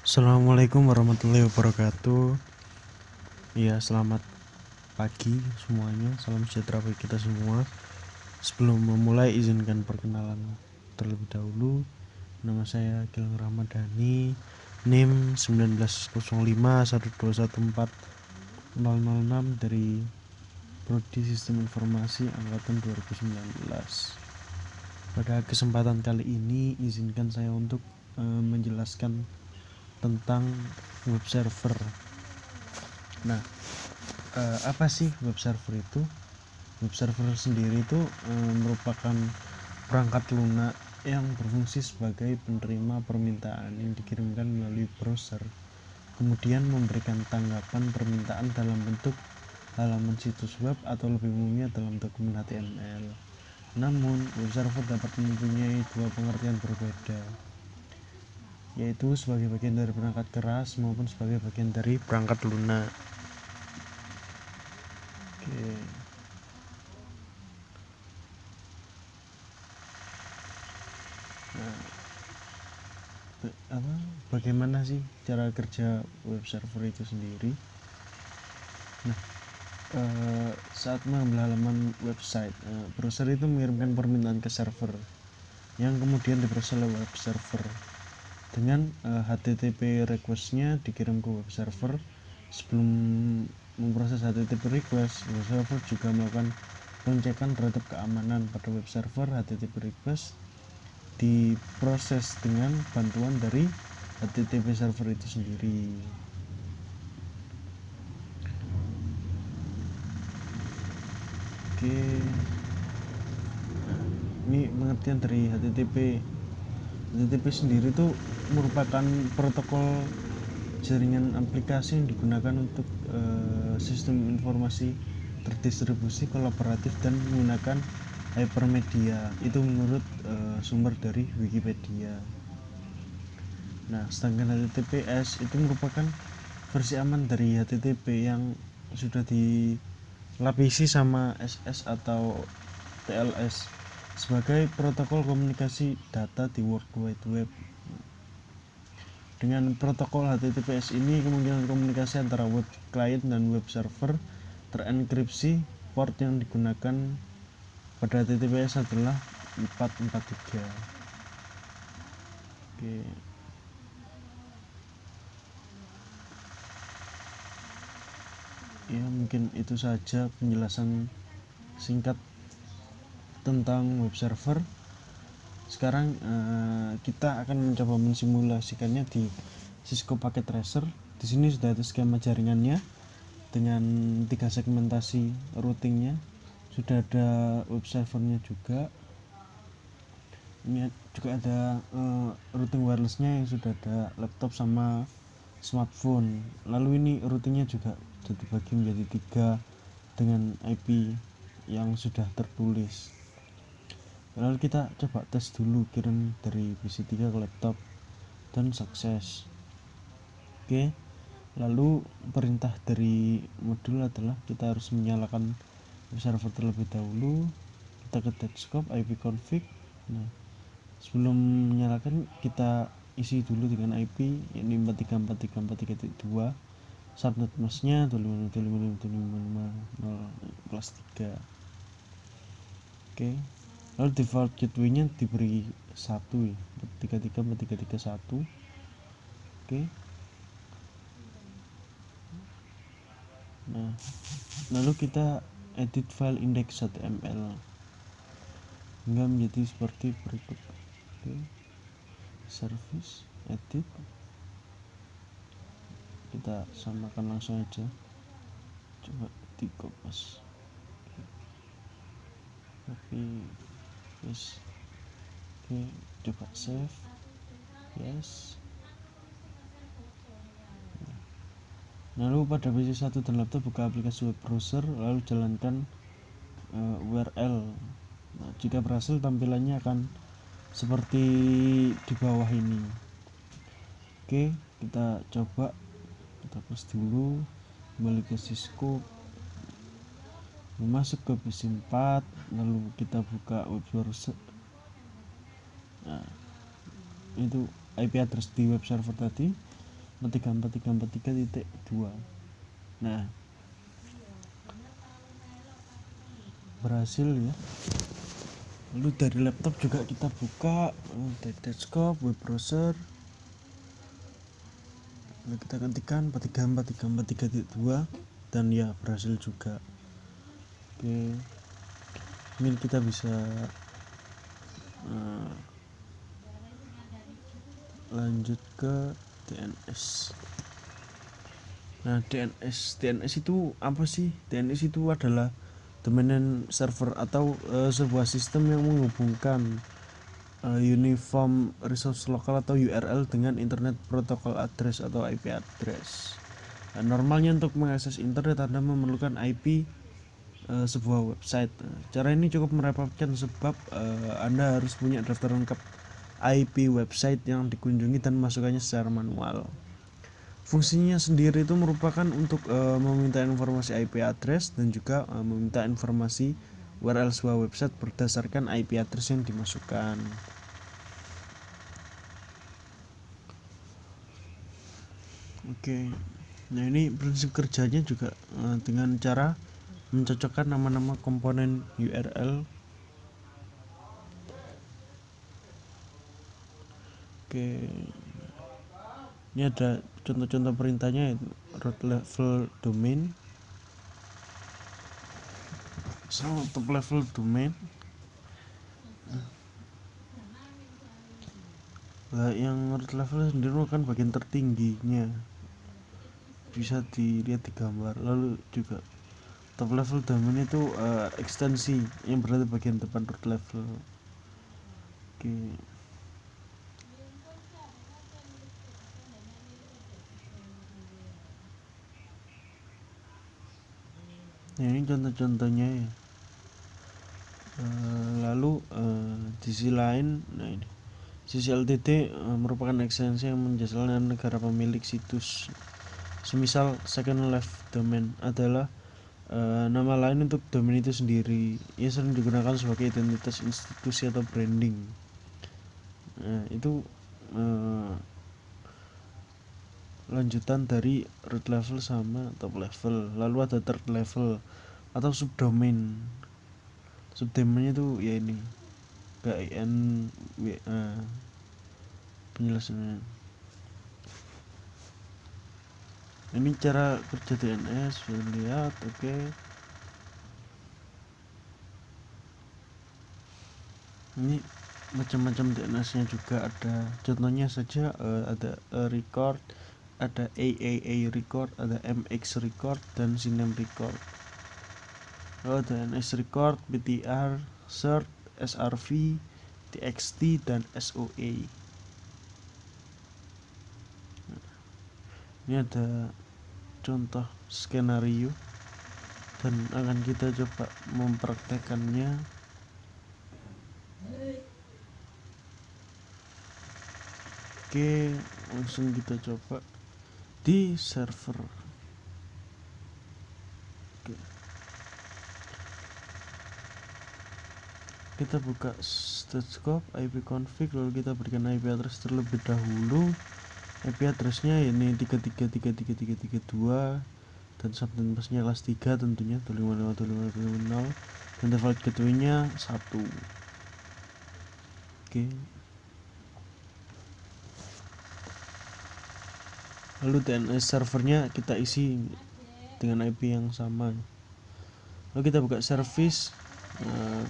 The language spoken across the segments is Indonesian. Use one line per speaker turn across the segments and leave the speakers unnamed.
Assalamualaikum warahmatullahi wabarakatuh. Ya, selamat pagi semuanya. Salam sejahtera bagi kita semua. Sebelum memulai, izinkan perkenalan terlebih dahulu. Nama saya Gilang Ramadhani, NIM 190512140006 dari Prodi Sistem Informasi Angkatan 2019. Pada kesempatan kali ini, izinkan saya untuk menjelaskan tentang web server. Nah, apa sih web server itu? Web server sendiri itu merupakan perangkat lunak yang berfungsi sebagai penerima permintaan yang dikirimkan melalui browser, kemudian memberikan tanggapan permintaan dalam bentuk halaman situs web atau lebih umumnya dalam dokumen HTML. Namun, web server dapat mempunyai dua pengertian berbeda, yaitu sebagai bagian dari perangkat keras maupun sebagai bagian dari perangkat lunak. Oke. Bagaimana sih cara kerja web server itu sendiri? Nah, saat mengambil halaman website, browser itu mengirimkan permintaan ke server yang kemudian diproses oleh web server dengan HTTP request-nya dikirim ke web server. Sebelum memproses HTTP request, web server juga melakukan pengecekan terhadap keamanan pada web server. HTTP request diproses dengan bantuan dari HTTP server itu sendiri. Oke, ini pengertian dari HTTP. HTTP sendiri itu merupakan protokol jaringan aplikasi yang digunakan untuk sistem informasi terdistribusi, kolaboratif, dan menggunakan hypermedia. Itu menurut sumber dari Wikipedia. Nah, sedangkan HTTPS itu merupakan versi aman dari HTTP yang sudah dilapisi sama SS atau TLS sebagai protokol komunikasi data di World Wide Web. Dengan protokol HTTPS ini, kemungkinan komunikasi antara web client dan web server terenkripsi. Port yang digunakan pada HTTPS adalah 443. Oke. Ya, mungkin itu saja penjelasan singkat tentang web server. Sekarang kita akan mencoba mensimulasikannya di Cisco Packet Tracer. Di sini sudah ada skema jaringannya dengan 3 segmentasi routingnya. Sudah ada web servernya juga. Ini juga ada routing wirelessnya yang sudah ada laptop sama smartphone. Lalu ini routingnya juga sudah dibagi menjadi 3 dengan IP yang sudah tertulis. Lalu kita coba tes dulu kirim dari PC3 ke laptop dan sukses. Oke, lalu perintah dari modul adalah kita harus menyalakan web server terlebih dahulu. Kita ke desktop ipconfig. Nah, sebelum menyalakan kita isi dulu dengan IP ini 434.343.2. Subnet masnya 25.25.25.0/3. Oke. Lalu default gateway-nya diberi 1 ya, 433.433.1. Oke. Nah, lalu kita edit file index.html hingga menjadi seperti berikut. Oke. Service, edit. Kita samakan langsung aja. Coba dikopas. Tapi yes. Oke, coba save. Yes. Lalu pada PC1 dan laptop buka aplikasi web browser, lalu jalankan URL. Nah, jika berhasil tampilannya akan seperti di bawah ini. Oke, kita coba kita close dulu, kembali ke Cisco, masuk ke PC4, lalu kita buka web browser. Nah, itu IP address di web server tadi. 434343.2. Nah, berhasil ya. Lalu dari laptop juga kita buka dari desktop, web browser. Lalu kita ketikkan 434343.2 dan ya berhasil juga. Oke, mungkin kita bisa lanjut ke DNS. Nah, DNS itu apa sih? DNS itu adalah domain name server atau sebuah sistem yang menghubungkan Uniform Resource Local atau URL dengan Internet Protocol Address atau IP address. Nah, normalnya untuk mengakses internet Anda memerlukan IP sebuah website. Cara ini cukup merepotkan sebab Anda harus punya daftar lengkap IP website yang dikunjungi dan masukkannya secara manual. Fungsinya sendiri itu merupakan untuk meminta informasi IP address dan juga meminta informasi URL sebuah website berdasarkan IP address yang dimasukkan. Oke, nah ini prinsip kerjanya juga dengan cara mencocokkan nama-nama komponen URL. Oke, ini ada contoh-contoh perintahnya, root level domain, top level domain. Nah, yang root level sendiri merupakan bagian tertingginya, bisa dilihat di gambar. Lalu juga top level domain itu ekstensi yang berada bagian depan root level. Oke. Nah, ini contoh-contohnya ya. Lalu di sisi lain, nah ini sisi LTD merupakan ekstensi yang menjelaskan negara pemilik situs. Semisal second life domain adalah nama lain untuk domain itu sendiri. Ia sering digunakan sebagai identitas institusi atau branding. Nah, itu lanjutan dari root level sama top level. Lalu ada third level atau subdomain. Subdomainnya itu ya ini KINWA penjelasannya. Ini cara kerja DNS, bisa lihat. Oke. Ini macam-macam DNS-nya juga ada. Contohnya saja ada record, ada AAA record, ada MX record dan CNAME record. Lalu ada NS record, PTR, CERT, SRV, TXT dan SOA. Ini ada contoh skenario dan akan kita coba mempraktekannya. Oke, langsung kita coba di server. Oke. Kita buka stethoscope ipconfig, lalu kita berikan IP address terlebih dahulu. IP addressnya ini 33333332 dan subnet busnya kelas 3 tentunya 255.255.250 dan default gateway-nya 1. Oke. Lalu DNS servernya kita isi dengan IP yang sama. Lalu kita buka service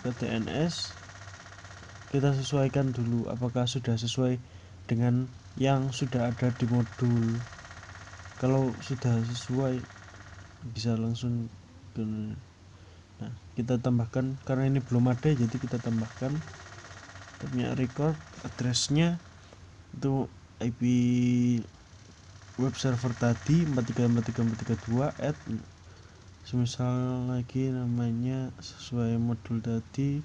ke DNS. Kita sesuaikan dulu apakah sudah sesuai dengan yang sudah ada di modul. Kalau sudah sesuai bisa langsung ke. Nah, kita tambahkan karena ini belum ada, jadi kita tambahkan punya record addressnya itu IP web server tadi 434342 @ semisal lagi namanya sesuai modul tadi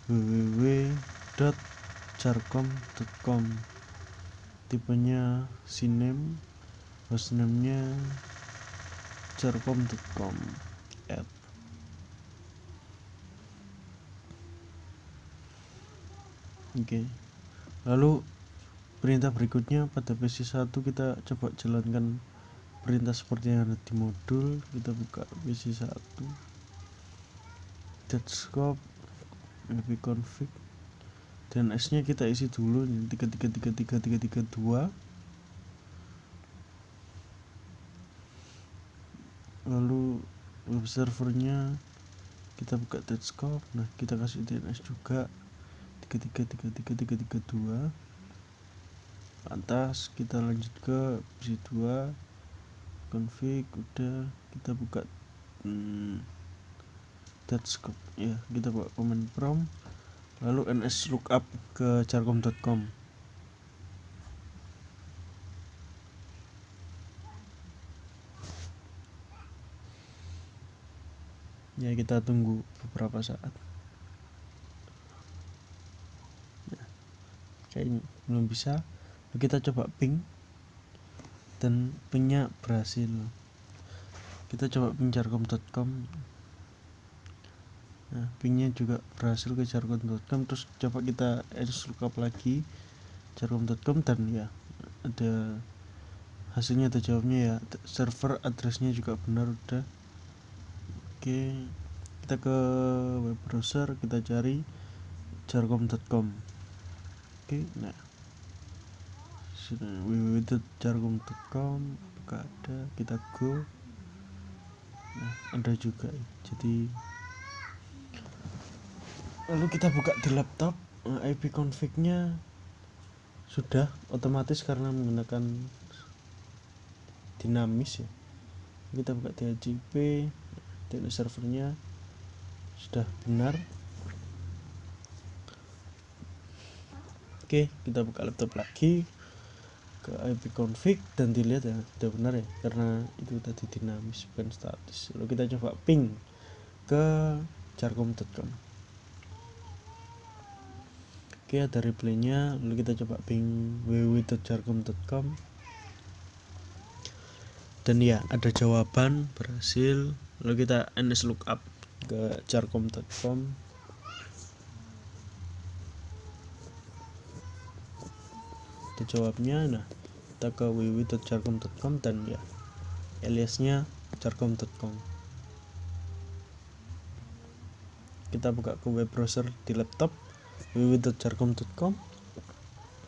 www.jarcom.com, tipenya CNAME, hostname-nya jarcom.com @ Oke. Lalu perintah berikutnya pada PC1 kita coba jalankan perintah seperti yang ada di modul. Kita buka PC1 .scope ipconfig, DNS nya kita isi dulu 3333332, lalu web servernya kita buka .scope. Nah, kita kasih DNS juga 3333332. Lantas kita lanjut ke PC2 config, udah kita buka .scope ya, kita buka command prompt, lalu ns lookup ke jarcom.com. Ya, kita tunggu beberapa saat. Nah, kayaknya belum bisa. Kita coba ping, dan pingnya berhasil. Kita coba ping jarcom.com. Nah, pingnya juga berhasil ke jarcom.com. Terus coba kita ns lookup lagi jarcom.com, dan ya ada hasilnya, ada jawabnya ya, server addressnya juga benar udah. Oke, kita ke web browser, kita cari jarcom.com. Oke, nah www.jarcom.com buka, ada, kita go. Nah, ada juga. Jadi lalu kita buka di laptop, ipconfig nya sudah otomatis karena menggunakan dinamis ya. Kita buka DHCP, DNS servernya sudah benar. Oke, kita buka laptop lagi, ke ipconfig, dan dilihat ya sudah benar ya, karena itu tadi dinamis bukan statis. Lalu kita coba ping ke jarcom.com. Oke, ada replaynya. Lalu kita coba ping www.jarcom.com, dan ya ada jawaban berhasil. Lalu kita ns lookup ke jarcom.com. Jawabnya, nah kita ke www.jarcom.com, dan ya aliasnya jarcom.com. Kita buka ke web browser di laptop, www.jarcom.com,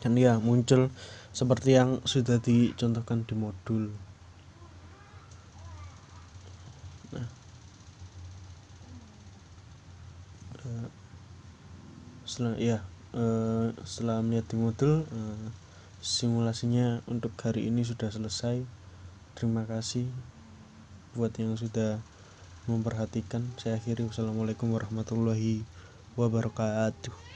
dan ya muncul seperti yang sudah dicontohkan di modul. Nah, setelah melihat di modul, simulasinya untuk hari ini sudah selesai. Terima kasih buat yang sudah memperhatikan. Saya akhiri. Wassalamualaikum warahmatullahi wabarakatuh.